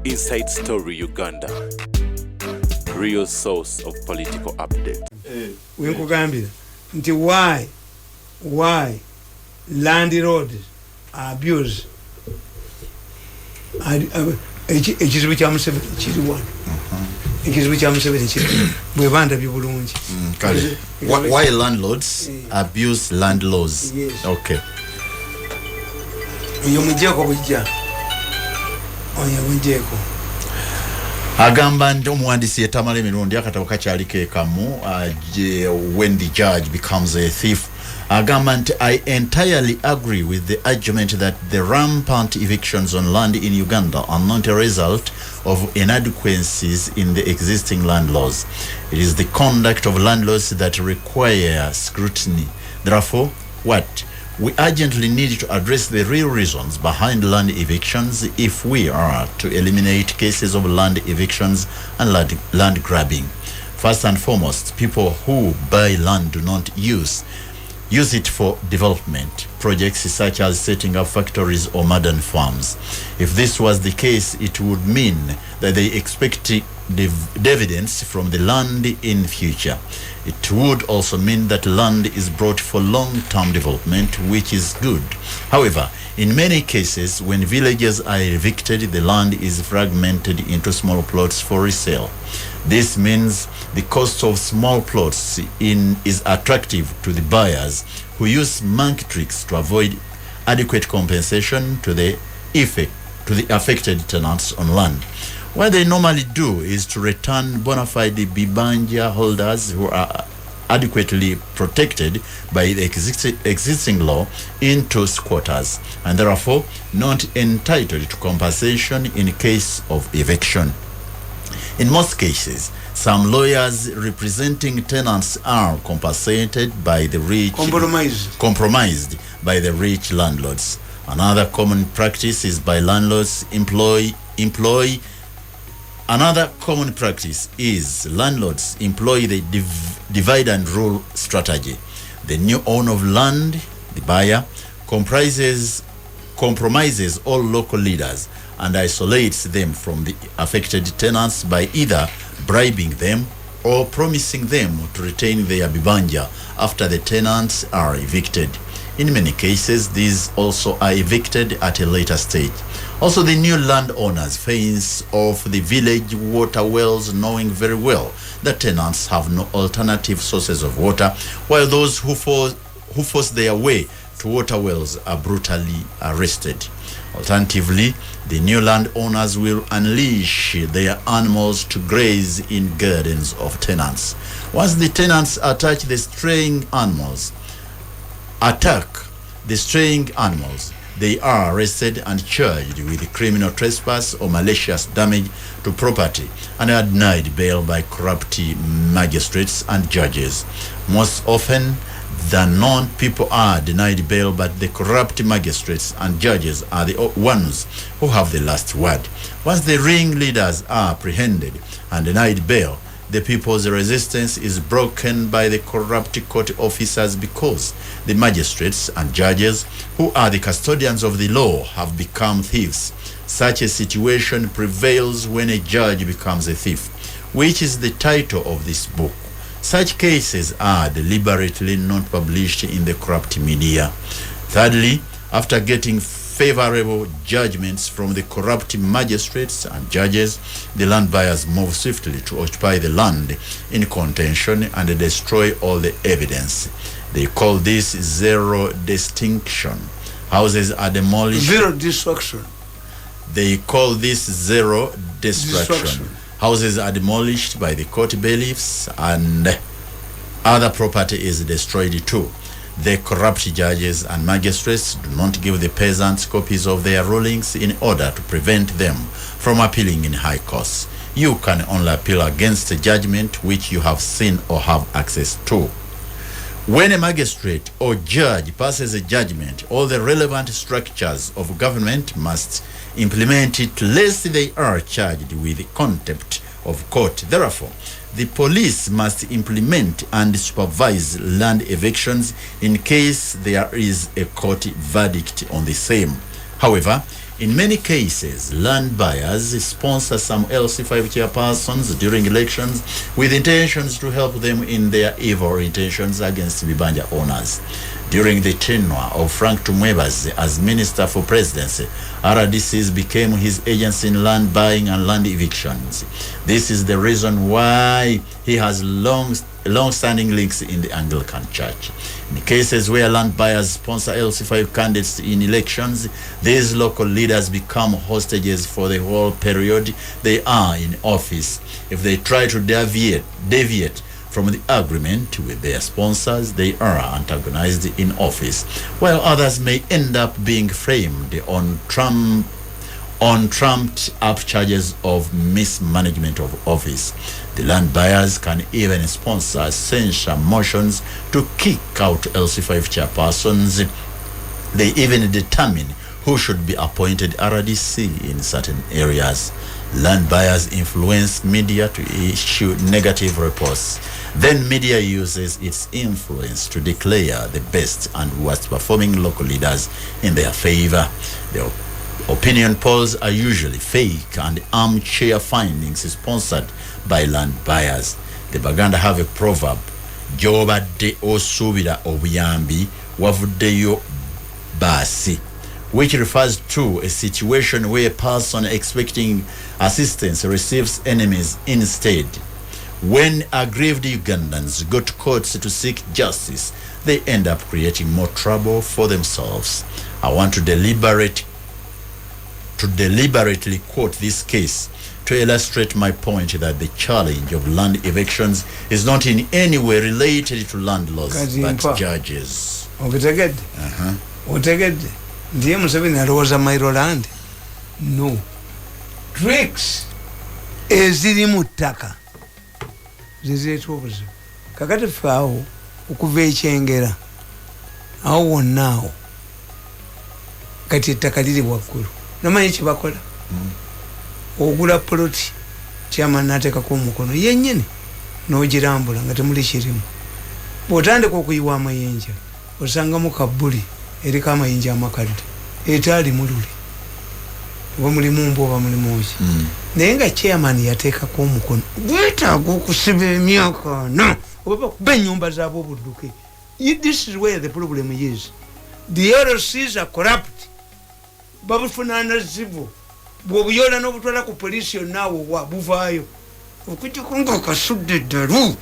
Inside Story Uganda, real source of political update. Winkugambira nti why landlords abuse ekizibu kya Museveni kiri wano ekizibu kya Museveni kiri bwe bandabye bulungi. Why landlords abuse landlords? Yes. Okay. Oyo mujjeko bujja oyo mujjeko agamba nti omuwandiisi ye Tamale Mirundi akatabo kakyaliko ekamu when the judge becomes a thief. agamba nti I entirely agree with the argument that the rampant evictions on land in Uganda are not a result of inadequacies in the existing land laws. It is the conduct of landlords that require scrutiny. Therefore, what? We urgently need to address the real reasons behind land evictions if we are to eliminate cases of land evictions and land grabbing. First and foremost, people who buy land do not use it for development projects such as setting up factories or modern farms. If this was the case, it would mean that they expect dividends from the land in future. It would also mean that land is brought for long-term development, which is good. However, in many cases, when villages are evicted, the land is fragmented into small plots for resale. This means the cost of small plots is attractive to the buyers who use monkey tricks to avoid adequate compensation to the affected tenants on land. What they normally do is to return bona fide bibanja holders who are adequately protected by the existing law into squatters and therefore not entitled to compensation in case of eviction. In most cases, some lawyers representing tenants are compensated by the rich, compromised by the rich landlords. Another common practice is by landlords Another common practice is landlords employ the divide and rule strategy. The new owner of land, the buyer, compromises all local leaders and isolates them from the affected tenants by either bribing them or promising them to retain their bibanja after the tenants are evicted. In many cases, these also are evicted at a later stage. Also, the new landowners fence off the village water wells, knowing very well that tenants have no alternative sources of water, while those who force their way to water wells are brutally arrested. Alternatively, the new landowners will unleash their animals to graze in gardens of tenants. Once the tenants attack the straying animals, they are arrested and charged with criminal trespass or malicious damage to property and are denied bail by corrupt magistrates and judges. Most often than not, people are denied bail, but the corrupt magistrates and judges are the ones who have the last word. Once the ringleaders are apprehended and denied bail, the people's resistance is broken by the corrupt court officers because the magistrates and judges, who are the custodians of the law, have become thieves. Such a situation prevails when a judge becomes a thief, which is the title of this book. Such cases are deliberately not published in the corrupt media. Thirdly, after getting favorable judgments from the corrupt magistrates and judges, the land buyers move swiftly to occupy the land in contention and destroy all the evidence. They call this zero distinction. Houses are demolished. Zero destruction. They call this zero destruction. Houses are demolished by the court bailiffs and other property is destroyed too. The corrupt judges and magistrates do not give the peasants copies of their rulings in order to prevent them from appealing in high courts. You can only appeal against a judgment which you have seen or have access to. When a magistrate or judge passes a judgment, all the relevant structures of government must implement it lest they are charged with contempt of court. Therefore, the police must implement and supervise land evictions in case there is a court verdict on the same. However, in many cases, land buyers sponsor some LC5 chairpersons during elections with intentions to help them in their evil intentions against Bibanja owners. During the tenure of Frank Tumwebaze as Minister for Presidency, RDCs became his agency in land buying and land evictions. This is the reason why he has long-standing links in the Anglican Church. In cases where land buyers sponsor LC5 candidates in elections, these local leaders become hostages for the whole period they are in office. If they try to deviate from the agreement with their sponsors, they are antagonized in office, while others may end up being framed on trumped up charges of mismanagement of office. The land buyers can even sponsor censure motions to kick out LC5 chairpersons. They even determine who should be appointed RDC in certain areas. Land buyers influence media to issue negative reports. Then media uses its influence to declare the best and worst performing local leaders in their favor. The opinion polls are usually fake and armchair findings sponsored by land buyers. The Baganda have a proverb, Jobadde osubira obuyambi wavuddeyo basi, which refers to a situation where a person expecting assistance receives enemies instead. When aggrieved Ugandans go to courts to seek justice, they end up creating more trouble for themselves. I want to deliberately quote this case to illustrate my point that the challenge of land evictions is not in any way related to land laws but judges. Ndiye Museveni alowooza Mairo land? No. Tricks eziri mu ttaka zizeeta obuzibu. Kakati ffe awo okuva ekyengera awo wonna awo kati ettaka liri waggulu. Namanyi kye bakola? Ogula poloti chairman n'ateekako omukono yennyini n'ogirambula nga temuli kirimu. Bw'otandika okuyiwa amayinja osangamu kabbuli eriko amayinja amakadde etaali mulule oba mulimu mbu oba mulimu ki. Naye nga chairman yateekako omukono gwetaaga okusiba emyaka ana oba bakuba ennyumba zaabo obudduke. This is where the problem is. The LCs are corrupt. Babufunaana zivu bw'obuyola n'obutwala ku polisi yonna awo wa buvaayo okujjako ng'akasudde eddalu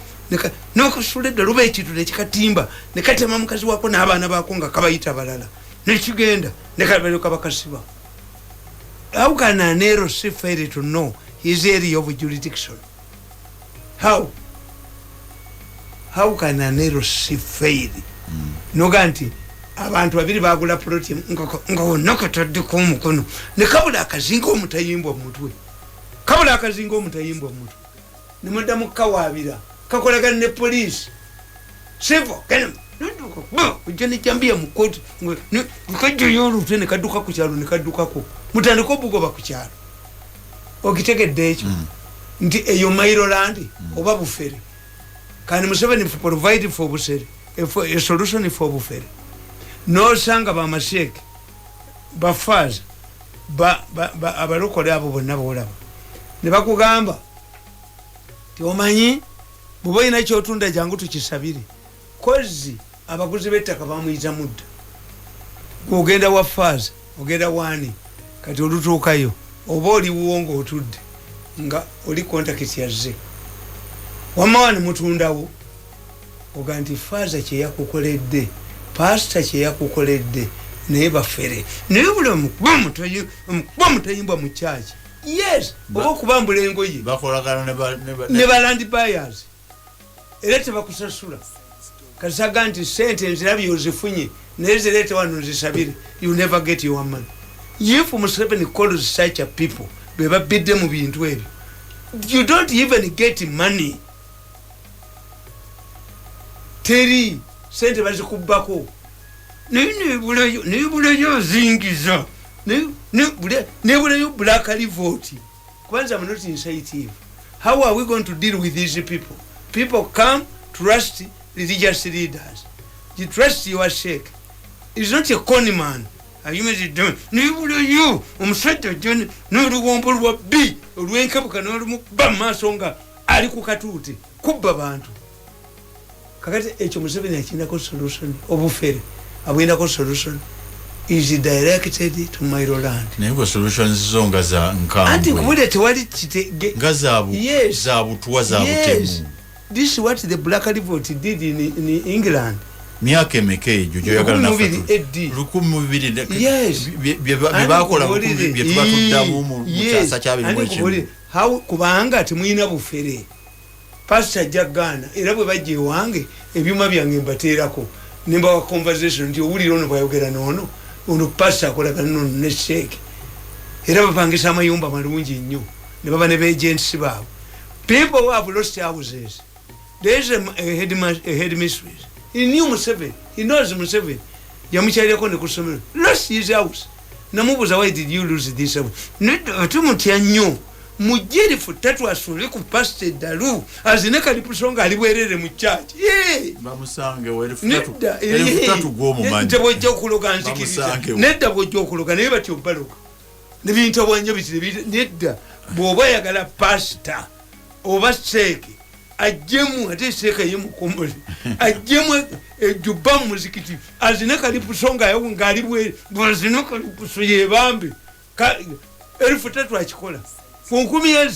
n'okasula eddalu ba ekintu nekikatimba ne katema mukazi waako n'abaana baako nga kabayita balala nekigenda ne kabaleka bakasiba. How can an LC fail to know his area of jurisdiction? How can an LC fail? Noga nti abantu babiri bagula ploti nga wonna kataddeko omukono ne kabula akazinga omutayimbwa mu mutwe. Kabula akazinga omutayimbwa mu mutwe ne muddamu kawaabira kakolagana ne poliisi sivo kene ujja ne jambia mu kkooti kajjayo olutwe ne kadduka ku kyalo ne kaddukako mutandika obugoba ku kyalo. Okitegedde ekyo nti eyo Mairo land oba bufere. Kandi Museveni provide for busere a solution for bufere. N'osanga bamasheeke bafaaza abalokole abo bonna boolaba ne bakugamba ti omanyi bw'oba olina kyotunda jangu tukisabire kozi abaguzi b'ettaka bamuyita mudda. Ogenda wa faaza ogenda waani kati olutuukayo oba oliwo ng'otudde nga oli kontakiti yazze wamma wani mutundawo oga nti faaza kye yakukoledde pastor kye yakukoledde naye bafere naye buli omukuba mutayimbwa mu kyaki. Yes, oba okubambula engoye ne balandi buyers era tebakusasula kasaga nti sente nzirabye ozifunye naye zireete wano zisabire. You never get your money. If Museveni calls such a people be babidde mu bintu ebyo you don't even get money. Teri sente bazikubbako nebulayo zingiza nebulayo blackly vote. Kwanza I'm not insensitive. How are we going to deal with these people? People come trust religious leaders. You trust your sheikh. He's not a con man. ayimiridde nibuleyo omusajja joni n'oluwombo lwa B olw'enkabuka n'olumukuba mu maaso nga ali ku katuuti kubba bantu kakati ekyo Museveni akinako solution obufere abwendako solution is directed to Mairoland naye solutions zo nga za nkambwe anti kubule tewali kitege nga zaabu yes. zaabutuwa zaabutemu yes. This is what the Black Revolt did in England myaka emeka ejo gyoyagala naffe yes byebakola bye tubatuddamu mu kyasa kyabiri kubanga temuyina bufere pastor jagana era bwe bajja ewange ebyuma byange mbateerako nimba wa conversation nti owulira ono bwayogera noono ono pastor akolagana nono ne sheeke era bapangisa amayumba malungi nnyo ne baba ne beagents baabwe people who have lost houses. There is a headmistress. He knew Museveni. He knows Museveni. Yamukyaleko ne kusomero. Lost his house. Namubuza, why did you lose this house? Tumutya nnyo. Mujeri futatu asule ku Pastor Dalu. Azineka lipusonga alibwerere mu church. Bamusange wele futatu gwomu manyi. Nte bojja okuloga nzikiriza. Nedda bojja okuloga naye batyo baloga. Ne bintu abwanya bitire nedda bw'oba yagala pastor oba seeke ajjemu ate seeka ye mukomole ajjemu ejjubba mu muzikiti azine kalipusonga yawo ng'ali bwazine kalipuso yebambe erufu tatu akikola ku 10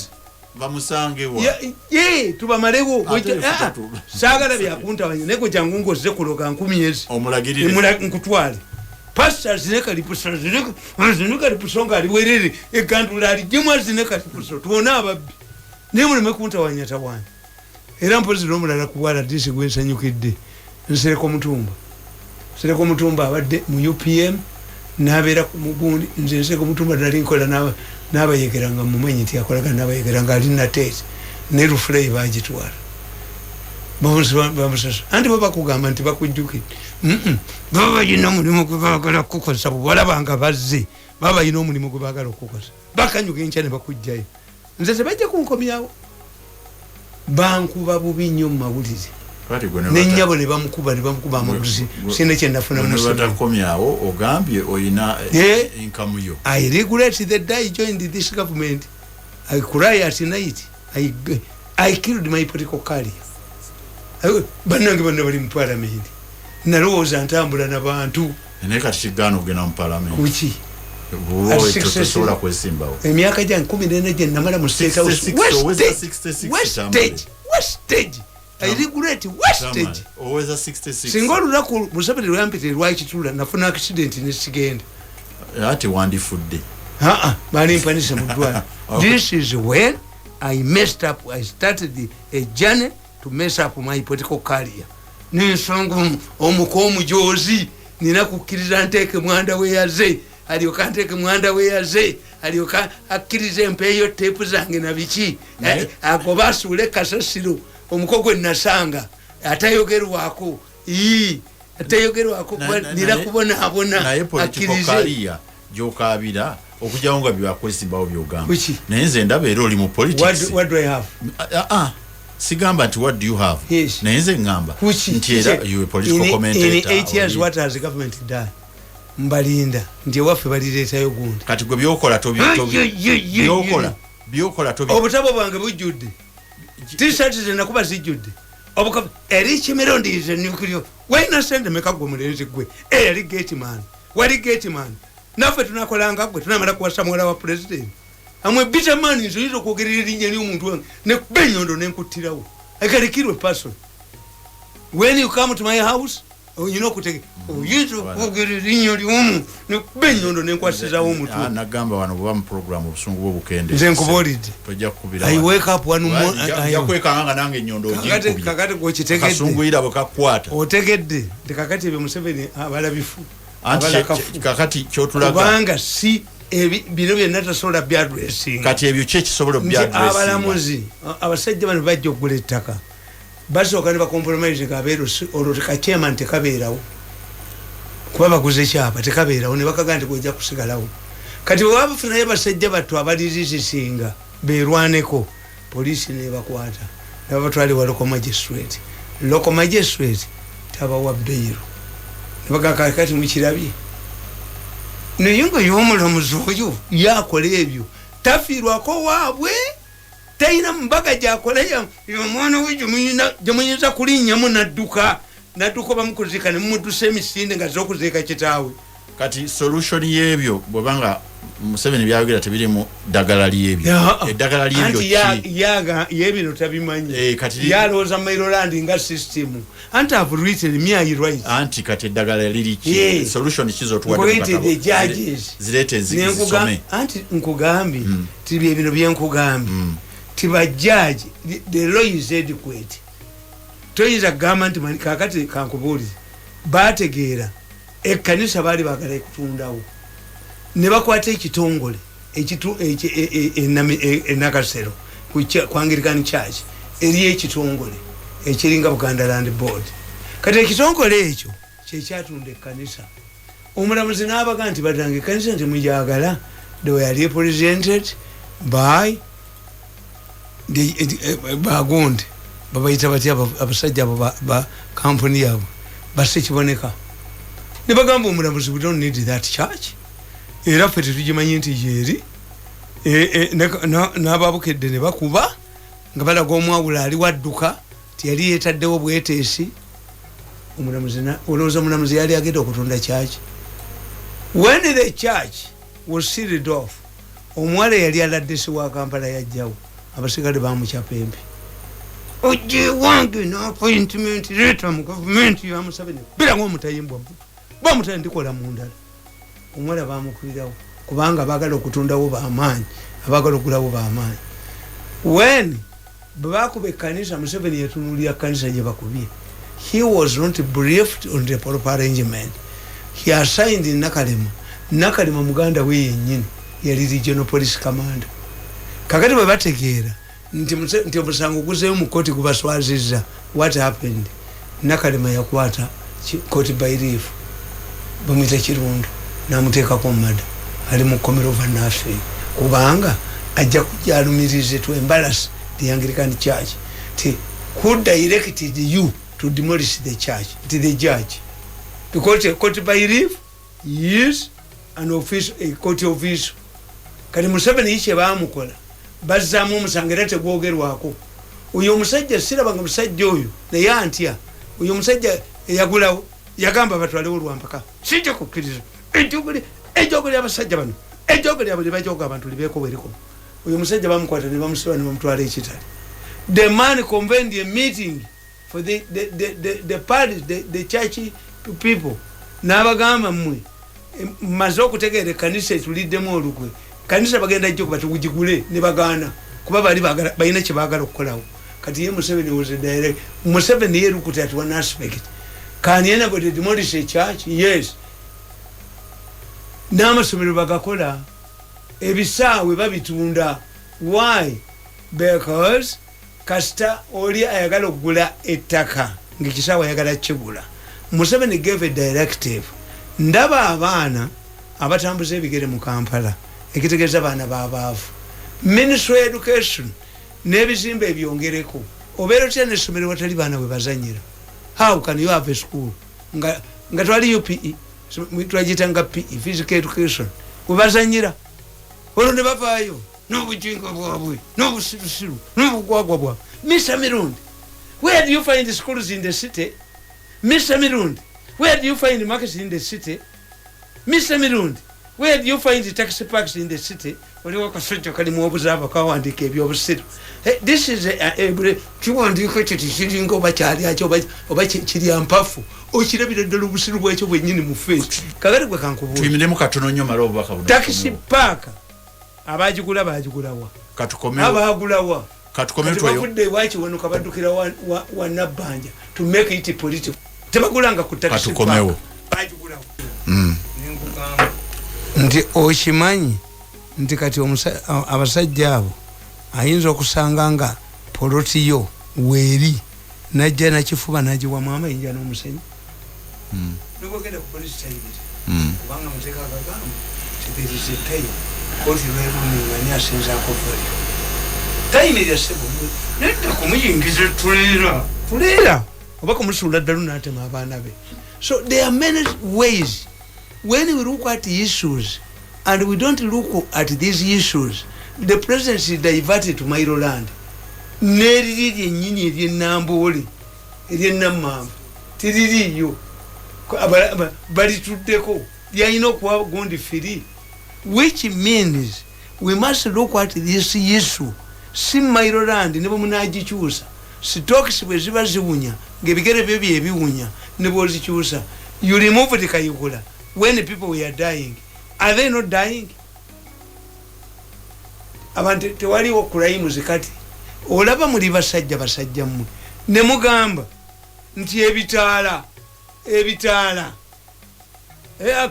bamusangewa tubamalewo saagala byakuntabanya naye gwe jangu ng'ozze kuloga 10 omulagirire nkutwale pastor azine kalipuso azine kalipuso ng'ali bwerere egandula alijjemu azine kalipuso tuwona ababbi naye muleme kuntawanya tawanya era mpozi n'omulala kubwala disi gwensanyukidde nsereko mutumba abadde mu UPM n'abeera ku mugundi nze nseko mutumba nali nkola n'abayegeranga mumanyi nti akolagana n'abayegeranga ali nateeti ne Rufulei bagitwala bamusasa anti babakugamba nti bakujjukidde baba balina omulimu gwe baagala kukozesa bwebalabanga bazze baba balina omulimu gwe baagala okukozesa bakanyuka enkya ne bakujjayo nze tebajja kunkomyawo bankuba bubi nnyo mu mawulire nennyabo ne bamukuba amaguzi sina kyenafuna musibatakomyawo ogambye oyina inkamu yo I regret the day I joined this government. I cry at night. I killed my political career. Bannange bonna bali mu parliament nalowooza ntambula n'abantu naye kati kigaana okugenda mu parliament kuki tosobola kwesimbawo emyaka gyange 14 gye namala mu State House Westage I regret Westage oweza 66 singa olunaku Museveni lwampite lwakitula nafuna accident nesigenda ati wandifudde bali mpanise mu ddwaliro this is when I messed up. I started a journey to mess up my political career. Ninsonga omukomu jozi nina kukkiriza nteeke mwanda we yaze alioka nteeke mwanda we yaze alioka akkirize mpeeyo teepu zange na biki agoba asuule kasasiro omukogwe nasanga atayogerwako atayogerwako nina kubonaabona naye political career gyokabira okujawo nga byakwesimbawo byogamba naye nze ndaba era oli mu politics. What do I have? Sigamba nti what do you have? Yes. Naye nze ngamba nti era you a political commentator. In 8 years what has the government done? Mbalinda nti waffe balireetayo gundi kati gwe byokola tobi obutabo bwange bujjudde t-shirt zenakuba zijjudde Erich Mirundi is a nuclear wena sende mekagwe mulenzi gwe eri gateman wali gateman naffe tunakolanga gwe tunamala kuwasa mwala wa president amwe bitter man nsoyinza okwogerera erinnya ly'omuntu wange nekuba ennyondo nenkuttirawo I can kill a person when you come to my house oyina okutege oyinza okwogerera erinnya ly'omuntu nekuba ennyondo nenkwasizawo omutwe nagamba wano bwe bamu program obusungu bw'obukende nze nkubuulidde tojja kukubira I wake up one morning yakwekanga nange ennyondo ogikubira kakati gwekitegedde kasunguyira bwe kakwata otegedde tekakati ebyo Museveni abalabifu kakati kyotulaga kubanga si bino byonna tasobola byadressing kati ebyo kyekisobola byadressing abalamuzi abasajja bano bajja okugula ettaka basooka ne bakompromise kabeero olwo tekachairman tekabeerawo kuba baguze kyapa tekabeerawo ne bakaga nti gwejja kusigalawo kati bwe babafunayo basajja battu abalizizisinga beerwaneko poliisi nebakwata nebabatwalibwa local magistrate tabawa beyiro nebaga kakati mukirabye naye nga y'omulamuzi oyo yakola ebyo tafiirwako waabwe talina mbaga gyakola omwana we gyemuyinza kulinnyamu nadduka bamukuziika nemumutusa emisinde nga z'okuziika kitaawe. Kati solution y'ebyo bwebanga Museveni byayogera tebirimu ddagala ly'ebyo. Eddagala ly'ebyo yebino tabimanyi yalowooza Maryland nga system anti have written me I write anti kati eddagala liri ki solution the judges zirete nzisome anti nkugambye tibye bino byenkugambye tiba judge the law is adequate toyinza kugamba nti kakati kankubuuliza bategeera ekkanisa baali baagala ekutundawo ne bakwata ekitongole enakasero ku Anglican Church eri ekitongole ekiringa Buganda Land Board kati ekitongole ekyo kyekyatunda ekkanisa omulamuzi n'abaga nti batanga ekkanisa nti mujagala they were represented by bagonde babayita batya abasajja ba kampuni yabo basekiboneka ne bagamba omulamuzi we don't need that church era ffe tetugimanyi nti yeeri n'ababukedde ne bakuba nga balaga omwawula ali wadduka tiyali yeetaddewo bweteesi olowooza omulamuzi yali agenda okutunda kyaki when the church was sealed off omuwala yali aladdesi wa Kampala yajjawo abasigale bamukyapa empi ojje wange n'appointment leeta mu gavumenti ya Museveni biranga omutayimbwa bamutala ndikola mu ndala omuwala bamukubirawo kubanga baagala okutundawo bamaanyi abaagala okugulawo bamaanyi when bakuba ekkanisa Museveni yatunulira kkanisa gye bakubye he was not briefed on the proper arrangement he assigned Nakalema muganda we yennyini yali regional police commander kakati bwe bategeera nti omusango guzeeyo mu kkooti gubaswazizza what happened Nakalema yakwata court by relief bamwita Kirundo namuteekako mumada ali mu kkomero vannafe kubanga ajja kujalumirize to embarrass the Anglican Church ti who directed you to demolish the church to the judge because a court by relief is an official a court official kali Museveni yiche baamukola bazzamu omusango tegwogerwako uyo omusajja sirabanga musajja oyo naye antya uyo omusajja eyagulawo yagamba batwalewo olwampaka sijja kukkiriza ejogoli abasajja bano ejogoli abo libajoga abantu libeeko weriko uyo omusajja bamukwata ne bamusiba ne bamutwala ekitali the man convened a meeting for the parties the church people n'abagamba mmwe maze okutegeera ekkanisa etuliddemu olukwe kanisa bagenda jjo kubatugigule ne bagaana kuba bali balina kye baagala okukolawo kati ye Museveni was direct Museveni ye lukuta at one aspect can you never demolish a church yes n'amasomero bagakola ebisaawe babitunda why because kasita oli ayagala okugula ettaka ng'ekisaawe ayagala kigula Museveni gave a directive ndaba abaana abatambuza ebigere mu Kampala ekitegeeza abaana b'abaavu Ministry of Education n'ebizimbe ebyongereko obeera otya n'essomero watali baana bwe bazanyira how can you have a school nga twali UPE twagitanga PE physical education bwe bazanyira olwo ne bavaayo n'obujinga bwabwe n'obusirusiru n'obugwagwa bwabwe Mr. Mirundi where do you find the schools in the city Mr. Mirundi where do you find the markets in the city Mr. Mirundi where do you find the taxi parks in the city waliwo akasojja kalimu obuzaaba kawandiika ebyobusiru this is kiwandiiko ekyo tikiringa oba kyali akyo oba kirya mpafu okirabira ddala obusiru bwekyo bwennyini mu feesi kakati gwe kankubuuza tuyimiremu katono nnyo mala obubaka buno taxi park abagigula bagigulawa abagulawa bavudde ewakiwenuka baddukira wa Nabbanja to make it political tebagulanga ku taxi park bagigulawa nti okimanyi nti kati abasajja abo ayinza okusanga nga polotiyo weeri najja nakifuba nagiwamu amayinja n'omusenyu nogenda ku polisi tayibire kubanga muteeka agagamba kiteerize tayi kooti lweruningani asinzaako vali tayimirira sebo nedda kumuyingiza tuleera oba kumusuula ddalu n'atema abaana be so there are many ways when we look at issues and we don't look at these issues, the presidency is diverted to Mairoland. Neriri nyinyi eryennambole eryennamamba tiririyo balituddeko lyalina okuba gundi firi, which means we must look at this issue. Si Mairoland ne bwe munagikyusa stocks bwe ziba ziwunya ng'ebigere byo byebiwunya ne bw'ozikyusa, you remove the Kayihura when people were dying. Are they not dying? Abantu tewaliwo kulayimuzi kati olaba muli basajja mmwe ne mugamba nti ebitaala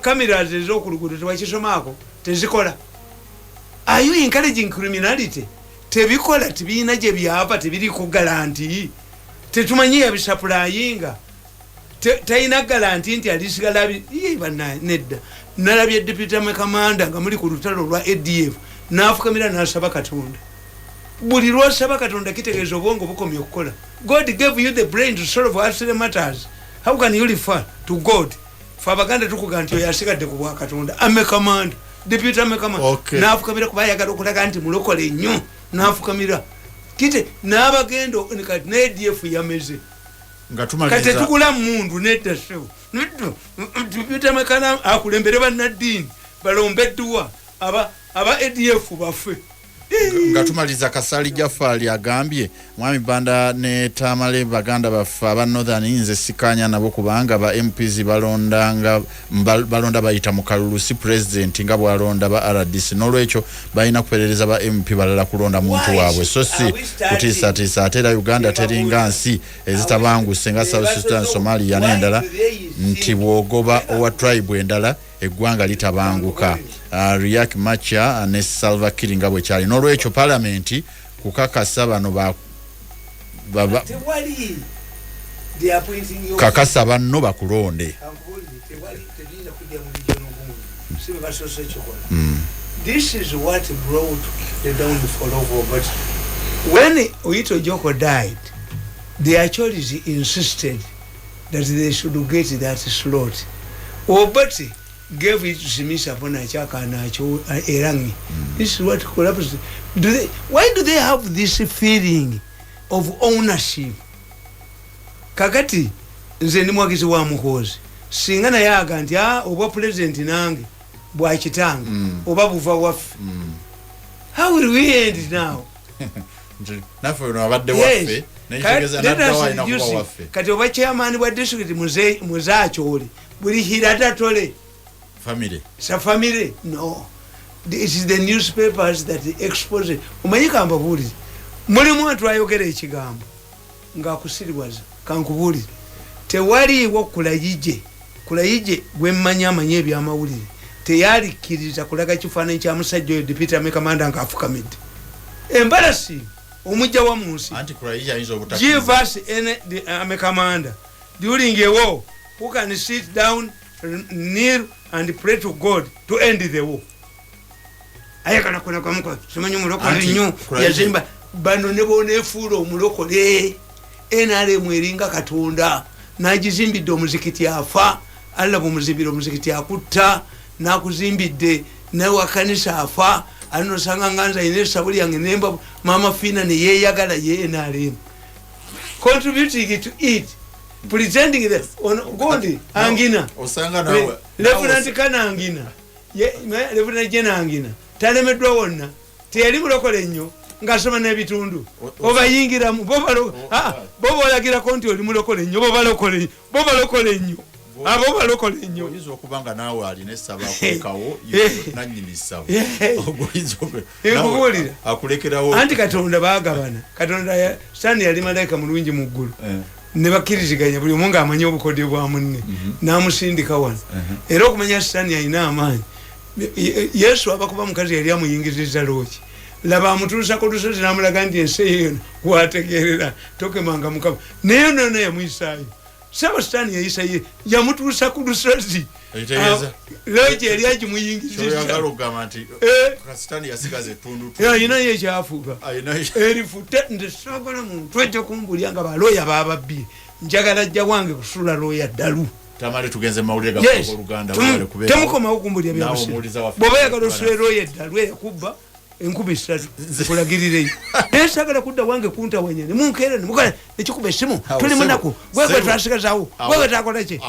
cameras ez'okulugudo tewakisomaako tezikola. Are you encouraging criminality? Tebikola tibina gye byava tebiriko garanti, tetumanyi yabisaplayinga, talina garanti nti alisigala nedda. Nalabye deputy commander nga muli ku lutalo lwa ADF n'afukamira n'asaba Katonda. Buli lw'osaba Katonda kitegeeza obwongo bukomye okukola. God gave you the brain to solve earthly matters. How can you refer to God? Fa Abaganda tukuga nti oyo asigadde ku bwa Katonda. Ame commander, deputy ame commander. Okay. N'afukamira kuba ayagala okulaga nti mulokole nnyo. N'afukamira kite n'abagendo kati n'ADF yameze kati tukula mundu nedda sewo deputy makana akulembere bannaddiini balombeddwa aba ADF bafe. Nga tumaliza Kasali Jafali agambye mwami Banda ne Tamale Baganda bafa aba Northern inze sikanya nabo kubanga ba MPs balonda bayita mu kalulu si president nga bwalonda ba RDC nolwekyo bayina kuperereza ba MP balala kulonda muntu waabwe so si kutisa atera Uganda teringa nsi ezitabanguse nga South Sudan Somalia n'endala nti bwogoba owa tribe endala eggwanga litabanguka. Riek Machar ne Salva Kiir nga bwe kyali nolwekyo parliament kukakasa bano kakasa banno bakulonde. This is what brought the downfall of Obati. When Oito Joko died, the Acholis insisted that they should get that slot. Obati gave it to Simisa Bonachaka and Erangi. This is what collapsed. Why do they have this feeling of ownership? Kakati nze ndi mwagizi wa mukozi singa naye aga nti oba president nange bwakitanga oba buva waffe. How will we end now? Nafe no abadde waffe n'ekitegeeza naddawa ina kuba waffe. Kati oba chairman wa district muzaachole buli hirata tole family. Sa family no. It is the newspapers that expose it. Umanyika mbabuli mulimu atwayogera ekigambo nga kusiriwaza kankubuli tewali wokulayije gwemmanya amanye ebyamawulire teyalikkiriza kulaga kifaananyi kya musajja oyo deputy mekamanda nga afukamidde embarasi omujja wa munsi give us the mekamanda during a war who can sit down, kneel and pray to God to end the war. Ayakana kuna kwa mko simanyi mulokole nnyo yazimba bano nebo nefuula omulokole NRM eringa Katonda nagizimbidde omuzikiti afa alla bumuzimbira omuzikiti akutta nakuzimbidde nawe kanisa afa anosanga nganza ine sabuli yange nemba mama fina ne yeyagala ye NRM contributing to it pretending that on Gondi angina osanga nawe Lieutenant Kana angina Lieutenant Jena angina talemedwa wonna teyali mulokole nnyo ngasoma n'ebitundu obayingira boba olagira konti oli mulokole nnyo boba lokole nnyo abo balokole nnyo oyinza okubanga naawe alina essaba akulekawo nannyini ssaba akulekerawo anti Katonda baagabana Katonda sani yali malayika mulungi mu ggulu ne bakkiriziganya buli omu ng'amanyi obukodyo bwa munne n'amusindika wano era okumanya sani alina amaanyi. Yesu abakuba mukazi yali amuyingizizza looki laba amutuusa ku lusozi n'amulaga nti ensi eyo wategeerera tokemanga mukama naye nona yamuyisaayo Sabasitani yayisa ye yamutuusa ku lusozi looki yali agimuyingizizza ayina ye ekyafuuka erifuta nze saagala muntu ejja kumbulya nga balooya baababbye njagala ajja wange kusula looya ddalu Tamale tugenze mawulire ga Uganda wale kubera. Temukoma okumbulya bya busi. Bobaya kaloswero yedda lwe kubba enkubi 3 kulagirire. Nesagala kudda wange kunta wenyene. Munkere mukale ekikuba esimu. Tuli munako. Gwe twasika zawo. Gwe takola ki?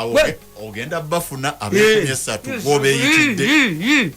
Ogenda bafuna abe 3 gobe yitide.